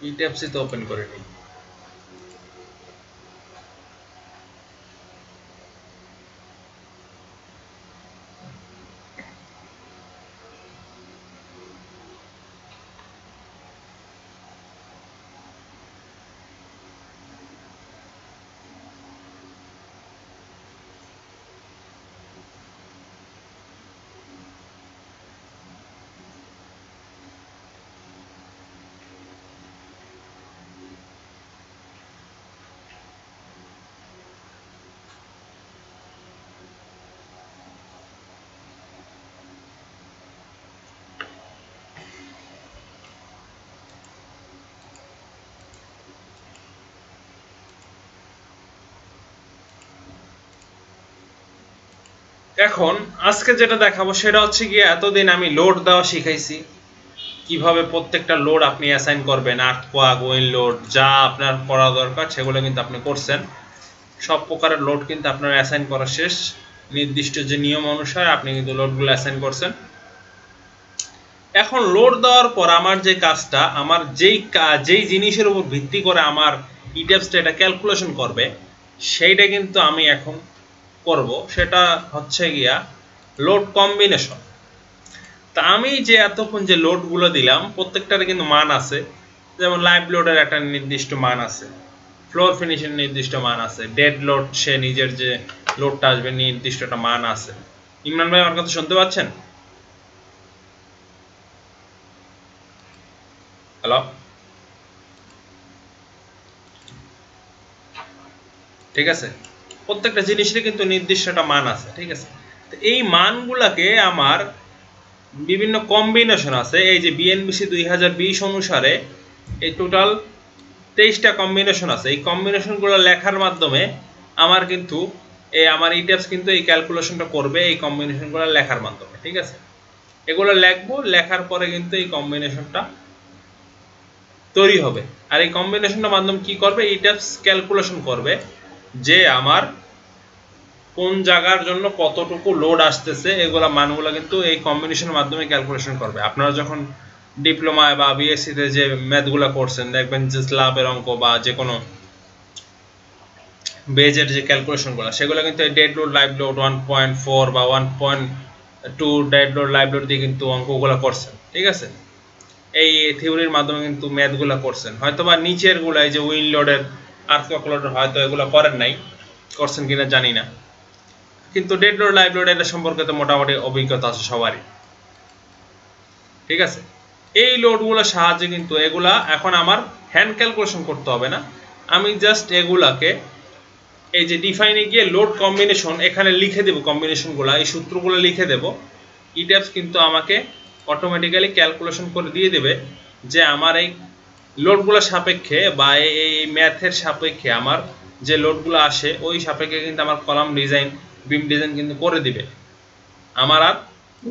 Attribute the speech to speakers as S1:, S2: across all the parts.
S1: ইট্যাপসি তো ওপেন করে নিই। এখন আজকে যেটা দেখাবো সেটা হচ্ছে গিয়ে, এতদিন আমি লোড দেওয়া শিখাইছি, কিভাবে প্রত্যেকটা লোড আপনি অ্যাসাইন করবেন, আর্থকোয়াক, উইন্ড লোড, যা আপনার করা দরকার সেগুলো কিন্তু আপনি করছেন। সব প্রকারের লোড কিন্তু আপনার অ্যাসাইন করা শেষ। নির্দিষ্ট যে নিয়ম অনুসারে আপনি কিন্তু লোডগুলো অ্যাসাইন করছেন। এখন লোড দেওয়ার পর আমার যে কাজটা, আমার যেই জিনিসের উপর ভিত্তি করে আমার ইট্যাপসটা এটা ক্যালকুলেশন করবে, সেইটা কিন্তু আমি এখন করব। সেটা হচ্ছে গিয়া লোড কম্বিনেশন। তা আমি যে এতক্ষণ যে লোডগুলো দিলাম প্রত্যেকটার কিন্তু মান আছে। যেমন লাইভ লোডের একটা নির্দিষ্ট মান আছে, ফ্লোর ফিনিশের নির্দিষ্ট মান আছে, ডেড লোড সে নিজের যে লোডটা আসবে নির্দিষ্ট একটা মান আছে। ইমরান ভাই আমার কথা শুনতে পাচ্ছেন? হ্যালো, ঠিক আছে? প্রত্যেকটা জিনিসের কিন্তু নির্দিষ্ট একটা মান আছে, ঠিক আছে? তো এই মানগুলাকে আমার বিভিন্ন কম্বিনেশন আছে। এই যে বিএনবিসি 2020 অনুসারে এই টোটাল 23টা কম্বিনেশন আছে। এই কম্বিনেশনগুলো লেখার মাধ্যমে আমার কিন্তু আমার ইট্যাপস কিন্তু এই ক্যালকুলেশনটা করবে এই কম্বিনেশনগুলো লেখার মাধ্যমে, ঠিক আছে? এগুলো লিখবো, লেখার পরে কিন্তু এই কম্বিনেশনটা তৈরি হবে। আর এই কম্বিনেশনটার মাধ্যমে কি করবে, ইট্যাপস ক্যালকুলেশন করবে যে আমার কোন জায়গার জন্য কতটুকু লোড আসতেছে, এগুলা মানগুলো কিন্তু এই কম্বিনেশনের মাধ্যমে ক্যালকুলেশন করবে। আপনারা যখন ডিপ্লোমায় বা বিএসসিতে যে ম্যাথগুলো করছেন দেখবেন যে স্ল্যাবের অঙ্ক বা যে কোনো বেজের যে ক্যালকুলেশনগুলো, সেগুলো কিন্তু ডেড লোড লাইভ লোড 1.4 বা 1.2 ডেড লোড লাইভ লোড দিয়ে কিন্তু অঙ্কগুলো করছেন, ঠিক আছে? এই থিওরির মাধ্যমে কিন্তু ম্যাথগুলো করছেন। হয়তো বা নিচের গুলো এই যে উইন্ড লোডের, আর্থকোয়াক লোডের হয়তো এগুলো করেন নাই, করছেন কিনা জানি না, কিন্তু ডেড লোড লাইভ লোড এটা সম্পর্কে তো মোটামুটি অভিজ্ঞতা আছে সবারই, ঠিক আছে? এই লোডগুলোর সাহায্যে কিন্তু এগুলা এখন আমার হ্যান্ড ক্যালকুলেশন করতে হবে না। আমি জাস্ট এগুলাকে এই যে ডিফাইনে গিয়ে লোড কম্বিনেশন এখানে লিখে দেব, কম্বিনেশনগুলো এই সূত্রগুলো লিখে দেব। ইট্যাপস কিন্তু আমাকে অটোমেটিক্যালি ক্যালকুলেশন করে দিয়ে দেবে যে আমার এই লোডগুলোর সাপেক্ষে বা এই ম্যাথের সাপেক্ষে আমার যে লোডগুলো আসে ওই সাপেক্ষে কিন্তু আমার কলাম ডিজাইন, বিম ডিজাইন কিন্তু করে দিবে। আমার আর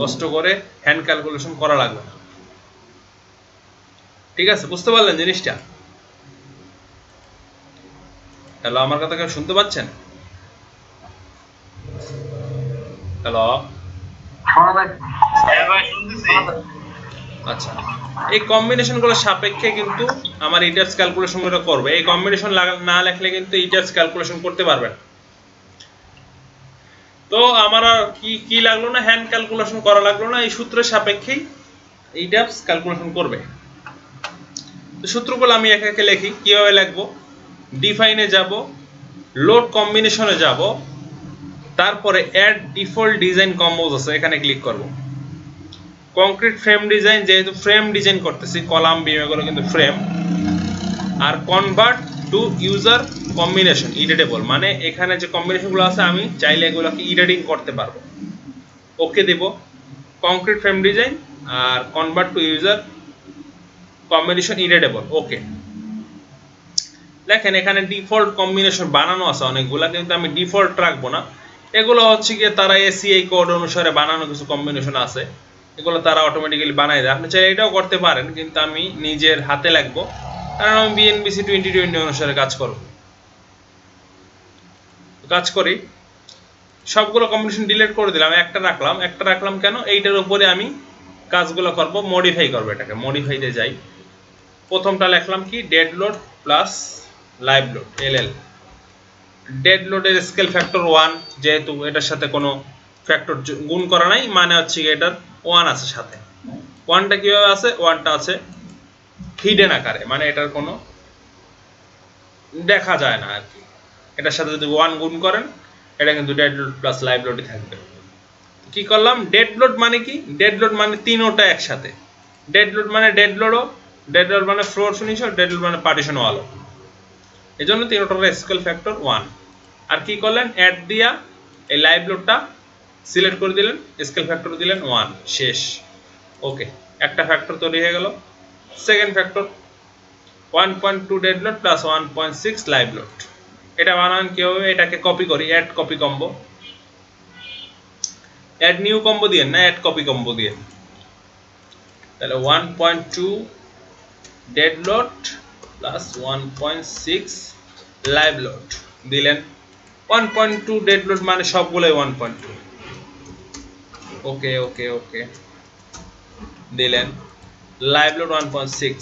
S1: কষ্ট করে হ্যান্ড ক্যালকুলেশন করা লাগবে না, ঠিক আছে? বুঝতে পারলেন জিনিসটা? হ্যালো, আমার কথা কেউ শুনতে পাচ্ছেন? হ্যালো, আচ্ছা। এই কম্বিনেশনগুলোর সাপেক্ষে কিন্তু আমার ইট্যাপস ক্যালকুলেশনগুলো করবে। এই কম্বিনেশন না লিখলে কিন্তু ইট্যাপস ক্যালকুলেশন করতে পারবেন। তো আমার আর কি লাগলো না, হ্যান্ড ক্যালকুলেশন করা লাগলো না, এই সূত্রের সাপেক্ষেই ইট্যাপস ক্যালকুলেশন করবে। তো সূত্রগুলো আমি একে একে লিখি। কিভাবে লিখবো? ডিফাইনে যাব, লোড কম্বিনেশনে যাব, তারপরে অ্যাড ডিফল্ট ডিজাইন কম্বোজ আছে, এখানে ক্লিক করব। কংক্রিট ফ্রেম ডিজাইন, যেহেতু ফ্রেম ডিজাইন করতেছি, কলাম বিম এগুলো কিন্তু ফ্রেম। আর convert to user combination editable, মানে এখানে যে কম্বিনেশনগুলো আছে আমি চাইলে এগুলোকে এডিটিং করতে পারবো। ওকে দেব, কংক্রিট ফ্রেম ডিজাইন আর convert to user combination editable, okay. দেখেন এখানে ডিফল্ট কম্বিনেশন বানানো আছে অনেকগুলা, কিন্তু আমি ডিফল্ট রাখবো না। এগুলো হচ্ছে গিয়ে তারা এসিআই কোড অনুসারে বানানো কিছু কম্বিনেশন আছে, এগুলো তারা অটোমেটিক্যালি বানাই দেয়। আপনি চাইলে এটাও করতে পারেন, কিন্তু আমি নিজের হাতে লাগবো, কারণ আমি বিএনবিসি 2020 অনুসারে কাজ করি। সবগুলো কম্বিনেশন ডিলিট করে দিলাম, একটা রাখলাম কেন, এইটার উপরে আমি কাজগুলো করব, মডিফাই করবো। এটাকে মডিফাইতে যাই, প্রথমটা লিখলাম কি dead load plus live load LL. Dead লোডের স্কেল ফ্যাক্টর 1, যেহেতু এটার সাথে কোনো ফ্যাক্টর গুণ করা নাই, মানে হচ্ছে এটার 1 আছে সাথে। 1টা কিভাবে আছে? 1টা আছে হিডেন আকারে, মানে এটার কোনো দেখা যায় না আর কি। এটার সাথে যদি 1 গুণ করেন এটা কিন্তু ডেড লোড প্লাস লাইভ লোডই থাকবে। কি করলাম? ডেড লোড মানে কি? ডেড লোড মানে তিনোটা একসাথে। ডেড লোড মানে ডেড লোডও, ডেড লোড মানে ফ্লোর ফিনিশ, ডেড লোড মানে পার্টিশন ওয়ালও। এই জন্য তিনোটার স্কেল ফ্যাক্টর 1। আর কি করলেন? অ্যাড দিয়া এই লাইভ লোডটা সিলেক্ট করে দিলেন, স্কেল ফ্যাক্টর দিলেন 1, শেষ। ওকে, একটা ফ্যাক্টর তৈরি হয়ে গেল। Second factor 1.2 dead load plus 1.6 live load. এটা বানান কিভাবে? এটাকে কপি করি, add copy combo. Add new combo দিয়ে না, অ্যাড কপি কম্বো দিয়ে। তাহলে 1.2 dead load plus 1.6 live load দিলেন। 1.2 ডেড লোড মানে সবগুলোই 1.2। ওকে ওকে ওকে দিলেন। লাইভ লোড 1.6,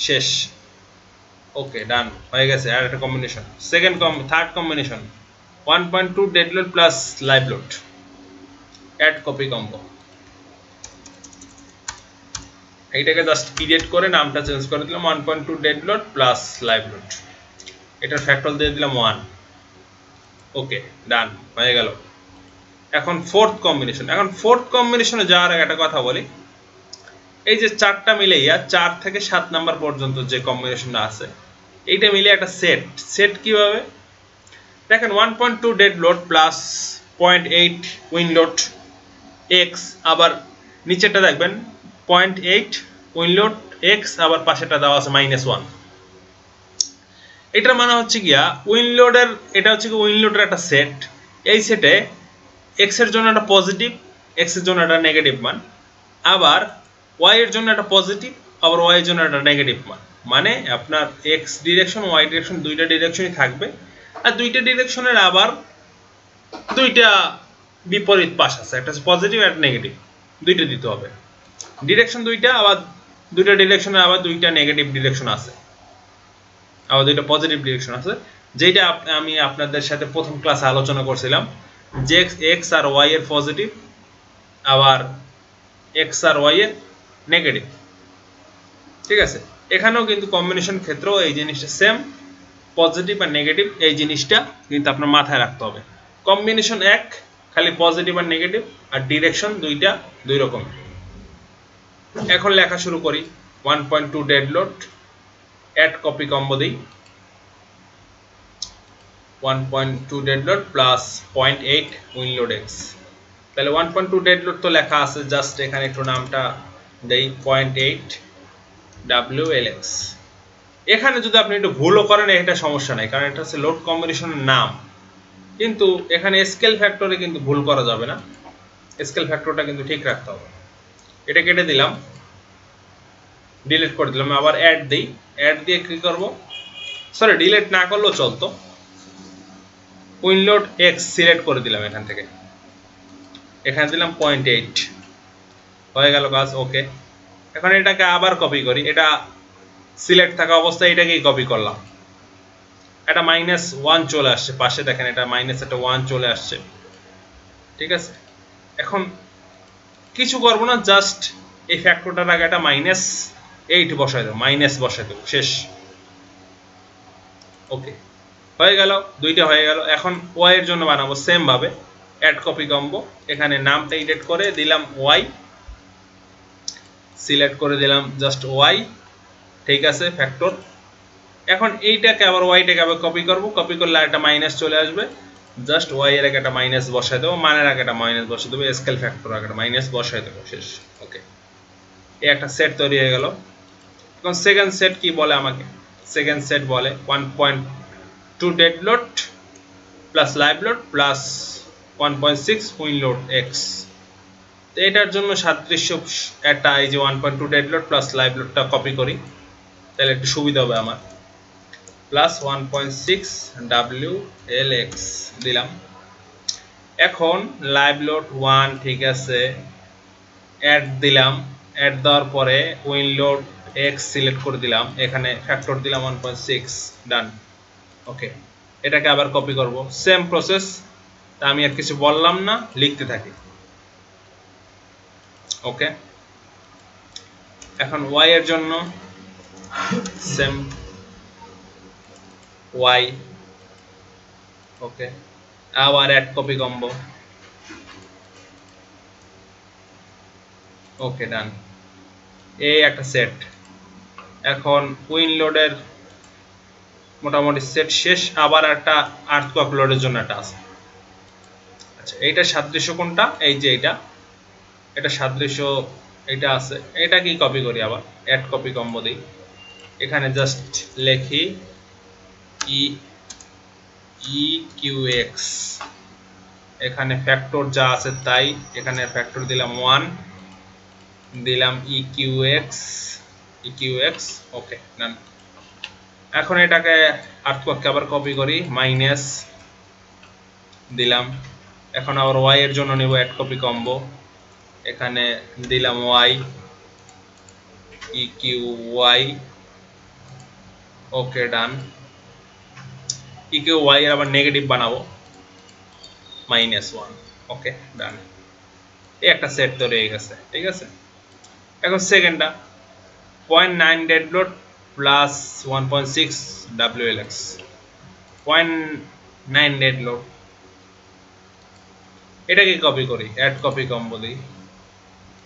S1: শেষ। ওকে, ডান হয়ে গেছে। আর একটা combination, third combination 1.2 dead load plus live load, add copy combo. এইটাকে জাস্ট ক্রিয়েট করে নামটা চেঞ্জ করে দিলাম 1.2 dead load plus live load. এটার ফ্যাক্টর দিয়ে দিলাম 1। ওকে, ডান হয়ে গেল। এখন ফোর্থ কম্বিনেশন। এখন ফোর্থ কম্বিনেশনে যাওয়ার আগে একটা কথা বলি, এই যে 4টা মিলে 4 থেকে 7 নাম্বার পর্যন্ত যে কম্বিনেশনটা আছে, এইটা মিলে একটা সেট কিভাবে দেখেন? 1.2 dead load plus 0.8 win load x, আবার নিচেরটা দেখবেন 0.8 উইন লোড এক্স, আবার পাশেটা দেওয়া আছে -1। এটার মানে হচ্ছে গিয়া উইন লোডের, এটা হচ্ছে কি উইন লোডের একটা সেট। এই সেটে এক্স এর জন্য একটা পজিটিভ, এক্স এর জন্য একটা নেগেটিভ মান, আবার ওয়াই এর জন্য একটা পজিটিভ, আবার ওয়াই এর জন্য একটা নেগেটিভ মান। মানে আপনার এক্স ডিরেকশন, ওয়াই ডিরেকশন দুইটা ডিরেকশনই থাকবে, আর দুইটা ডিরেকশনের আবার দুইটা বিপরীত পাশ আছে, একটা পজিটিভ একটা নেগেটিভ, দুইটা দিতে হবে। ডিরেকশন দুইটা, আবার দুইটা ডিরেকশনে আবার দুইটা নেগেটিভ ডিরেকশন আছে, আবার দুইটা পজিটিভ ডিরেকশন আছে, যেটা আমি আপনাদের সাথে প্রথম ক্লাসে আলোচনা করছিলাম, যে এক্স আর ওয়াই এর পজিটিভ, আবার এক্স আর ওয়াই এর নেগেটিভ। ঠিক আছে, এখানেও কিন্তু কম্বিনেশন ক্ষেত্রেও এই জিনিসটা সেম, পজিটিভ আর নেগেটিভ, এই জিনিসটা কিন্তু আপনার মাথায় রাখতে হবে। কম্বিনেশন এক, খালি পজিটিভ আর নেগেটিভ, আর ডিরেকশন দুইটা দুই রকম। এখন লেখা শুরু করি। 1.2 dead load, add copy combo দিই। 1.2 dead load plus 0.8 win load x. তাহলে 1.2 ডেড লোড তো লেখা আছে, জাস্ট এখানে একটু নামটা দেই 0.8 WLX। এখানে যদি আপনি একটু ভুলও করেন এটা সমস্যা নাই, কারণ এটা হচ্ছে লোড কম্বিনেশনের নাম, কিন্তু এখানে স্কেল ফ্যাক্টরে কিন্তু ভুল করা যাবে না, স্কেল ফ্যাক্টরটা কিন্তু ঠিক রাখতে হবে। এটা কেটে দিলাম, ডিলিট করে দিলাম, আবার অ্যাড দিই। অ্যাড দিয়ে কি করব? সরি, ডিলিট না করলেও চলতো। উইন লোড এক্স সিলেক্ট করে দিলাম এখান থেকে, এখানে দিলাম 0.8, হয়ে গেল কাজ। ওকে, এখন এটাকে আবার কপি করি। এটা সিলেক্ট থাকা অবস্থায় এটাকেই কপি করলাম। এটা -1 চলে আসছে পাশে, দেখেন এটা -1 চলে আসছে। ঠিক আছে, এখন কিছু করব না, জাস্ট এই ফ্যাক্টরটার আগে একটা -8 বসাই দেবো, মাইনাস বসাই দেবো, শেষ। ওকে, হয়ে গেল, দুইটা হয়ে গেল। এখন ওয়াই এর জন্য বানাবো সেম ভাবে, অ্যাড কপি কম্বো। এখানে নামটা এডিট করে দিলাম ওয়াই, সিলেক্ট করে দিলাম জাস্ট ওয়াই। ঠিক আছে, ফ্যাক্টর। এখন এইটাকে আবার ওয়াইটাকে আবার কপি করব, কপি করলে একটা মাইনাস চলে আসবে, জাস্ট ওয়াই এর আগে একটা মাইনাস বসাই দেবো, মানের আগে একটা মাইনাস বসাই দেবো, স্কেল ফ্যাক্টর আগে একটা মাইনাস বসাই দেবো, শেষ। ওকে, এই একটা সেট তৈরি হয়ে গেল। এখন সেকেন্ড সেট কি বলে আমাকে? সেকেন্ড সেট বলে 1.2 dead load plus live load plus 1.6 wind load X. তো এটার জন্য সাদৃশ্য একটা, এই যে 1.2 ডেড লোড প্লাস লাইভ লোডটা কপি করি, তাহলে একটু সুবিধা হবে আমার। প্লাস 1.6 WLX দিলাম। এখন লাইভ লোড 1, ঠিক আছে, অ্যাড দিলাম। অ্যাড দেওয়ার পরে উইন লোড x সিলেক্ট করে দিলাম, এখানে ফ্যাক্টর দিলাম 1.6, ডান। ওকে, এটাকে আবার কপি করব, সেম প্রসেস। তা আমি আর কিছু বললাম না, লিখতে থাকি। ওকে, এখন y এর জন্য সেম y। ওকে, আবার অ্যাড কপি কম্বো। ওকে, ডান। এই একটা সেট। এখন উইন লোডের মোটামুটি সেট শেষ, আবার একটা আর্থকোয়াক লোডের জন্য একটা আছে। আচ্ছা, এইটা সাদৃশ্য কোনটা? এই যে এটা সাদৃশ্য এটা আছে, এটা কি কপি করি, আবার অ্যাড কপি কম্বো দিই। এখানে জাস্ট লেখি EQX, এখানে ফ্যাক্টর যা আছে তাই, এখানে ফ্যাক্টর দিলাম 1, দিলাম EQX। ওকে, ডান। এখন এটাকে আর্থকোয়াককে আবার কপি করি, মাইনাস দিলাম। এখন আবার y এর জন্য নিব অ্যাড কপি কম্বো, এখানে দিলাম y EQY। ওকে, ডান। EQY এর আবার নেগেটিভ বানাবো, -1। ওকে, ডান। এই একটা সেট তৈরি হয়ে গেছে, ঠিক আছে। এখন সেকেন্ডটা 0.9 dead load plus 1.6 WLX। 0.9 dead load, এটাকে কপি করি, অ্যাড কপি কম্বো দিই,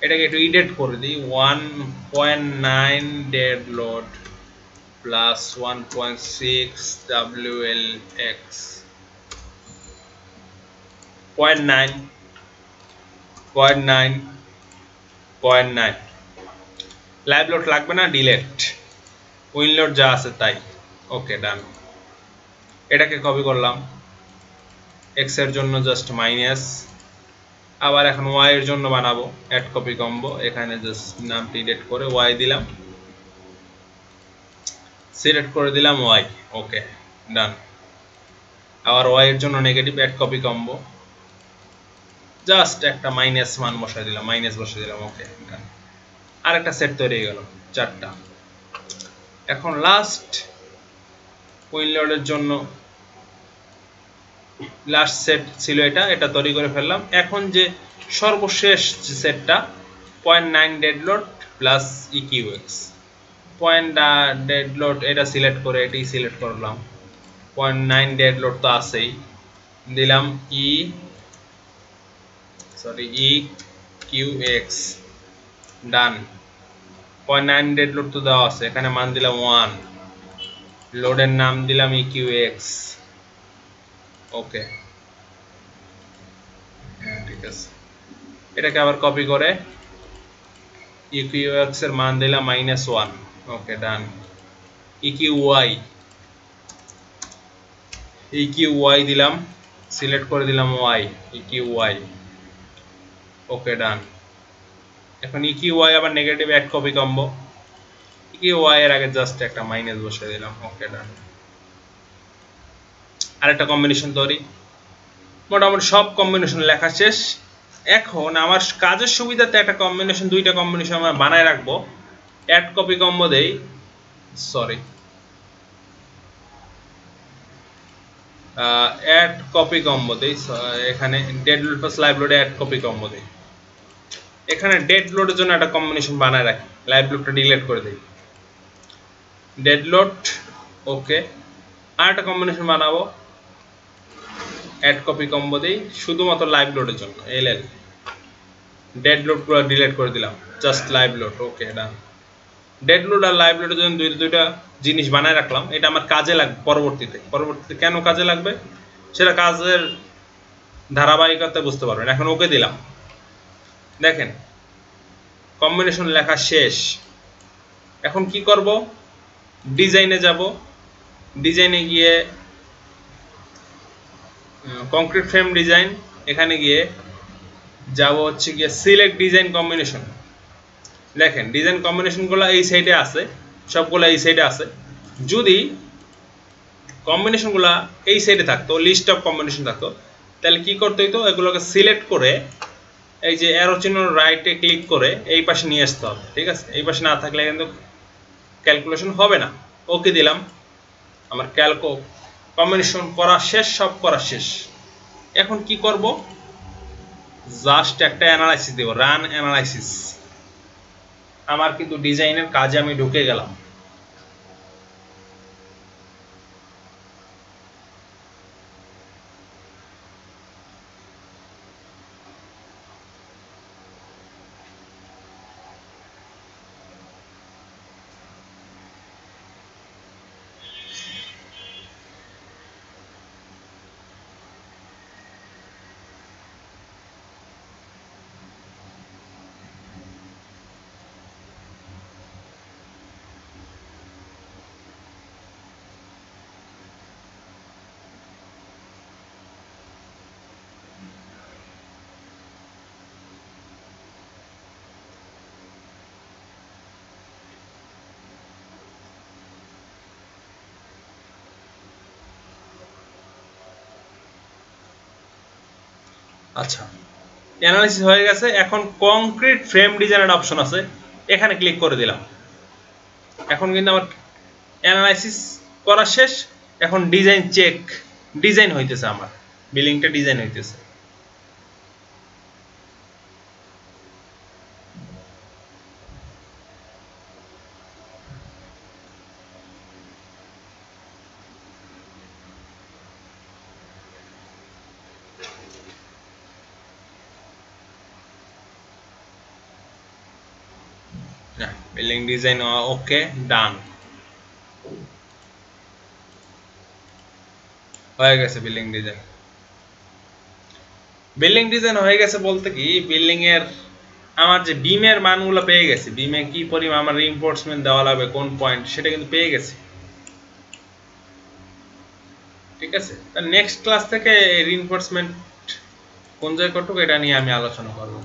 S1: এটাকে একটু এডিট করে দিই, 1.9 dead load plus 1.6 WLX। 0.9 live load লাগবে না, ডিলেট, উইন লোড যা আছে তাই। ওকে, ডান। এটাকে কপি করলাম, x এর জন্য জাস্ট মাইনাস, আবার এখন y এর জন্য বানাবো অ্যাড কপি কম্বো, এখানে জাস্ট নামটি এডিট করে y দিলাম, সিলেক্ট করে দিলাম y। ওকে, ডান। আবার y এর জন্য negative add copy combo, just একটা মাইনাস মান বসাই দিলাম, মাইনাস বসাই দিলাম। ওকে, ডান। আর একটা সেট তৈরি হয়ে গেল, 4টা। এখন লাস্ট উইন লোডের জন্য লাস্ট সেট ছিল এটা তৈরি করে ফেললাম। এখন যে সর্বশেষ যে সেটটা 0.9 dead load plus EQX, 0.9 dead load, এটা সিলেক্ট করে এটাই সিলেক্ট করলাম, 0.9 ডেড লোড তো আছেই, দিলাম EQX, ডান। 0.9 ডেড লোড তো দেওয়া আছে, এখানে মান দিলাম 1, লোডের নাম দিলাম EQX। ওকে, হ্যাঁ, ঠিক আছে। এটাকে আবার কপি করে EQX এর মান দিলাম -1। ওকে, ডান। EQY দিলাম, সিলেক্ট করে দিলাম y, EQY। ওকে, ডান। এখন EQY আবার negative add copy combo, EQY এর আগে জাস্ট একটা মাইনাস বসিয়ে দিলাম। ওকে, ডান। আরেকটা কম্বিনেশন তৈরি, মোটামুটি সব কম্বিনেশন লেখা শেষ। এখন আমার কাজের সুবিধাতে একটা কম্বিনেশন, দুইটা কম্বিনেশন আমরা বানায় রাখবো। অ্যাড কপি কম্বো দেই, অ্যাড কপি কম্বো দেই, এখানে ডেড লোড প্লাস লাইভ লোডে অ্যাড কপি কম্বো দেই। এখানে ডেড লোডের জন্য একটা কম্বিনেশন বানায় রাখি, লাইভ লোডটা ডিলিট করে দিই, ডেড লোড। ওকে, আর একটা কম্বিনেশন বানাবো, অ্যাড কপি কম্বো দেই শুধুমাত্র লাইভ লোডের জন্য, LL। ডেড লোড পুরো ডিলিট করে দিলাম, জাস্ট লাইভ লোড। ওকে, ডান। ডেড লোড আর লাইভ লোডের জন্য দুইটা জিনিস বানায় রাখলাম, এটা আমার কাজে লাগবে পরবর্তীতে। কেন কাজে লাগবে সেটা কাজের ধারাবাহিকতা বুঝতে পারবেন। এখন ওকে দিলাম, দেখেন কম্বিনেশন লেখা শেষ। এখন কি করব, ডিজাইনে যাব, ডিজাইনে গিয়ে কংক্রিট ফ্রেম ডিজাইন, এখানে গিয়ে যাব হচ্ছে গিয়ে সিলেক্ট ডিজাইন কম্বিনেশন। দেখেন ডিজাইন কম্বিনেশনগুলো এই সাইডে আছে, সবগুলো এই সাইডে আছে। যদি কম্বিনেশনগুলো এই সাইডে থাকতো, লিস্ট অফ কম্বিনেশন থাকতো, তাহলে কি করতে হইতো, এগুলোকে সিলেক্ট করে এই যে অ্যারো চিহ্ন রাইটে ক্লিক করে এই পাশে নিয়ে আসতে হবে, ঠিক আছে। এই পাশে না থাকলে কিন্তু ক্যালকুলেশন হবে না। ওকে দিলাম, আমার ক্যালকো কম্বিনেশন করা শেষ, সব করা শেষ। এখন কি করব, জাস্ট একটা অ্যানালাইসিস দেব, রান অ্যানালাইসিস। আমার কিন্তু ডিজাইনের কাজে আমি ঢুকে গেলাম। আচ্ছা, অ্যানালাইসিস হয়ে গেছে। এখন কংক্রিট ফ্রেম ডিজাইনের অপশন আছে, এখানে ক্লিক করে দিলাম। এখন কিন্তু আমার অ্যানালাইসিস করা শেষ। এখন ডিজাইন চেক, ডিজাইন হইতেছে, আমার বিল্ডিংটা ডিজাইন হইতেছে। বিল্ডিং ডিজাইন ওকে, ডান হয়ে গেছে। বিল্ডিং ডিজাইন, বিল্ডিং ডিজাইন হয়ে গেছে বলতে কি, বিল্ডিং এর আমার যে বিমের মানগুলো পেয়ে গেছে, বিমে কি পরিমাণ আমার রিইনফোর্সমেন্ট দেওয়া লাগবে, কোন পয়েন্ট, সেটা কিন্তু পেয়ে গেছে। ঠিক আছে, তার নেক্সট ক্লাস থেকে রিইনফোর্সমেন্ট কোন জায়গায় কতটুকু এটা নিয়ে আমি আলোচনা করব।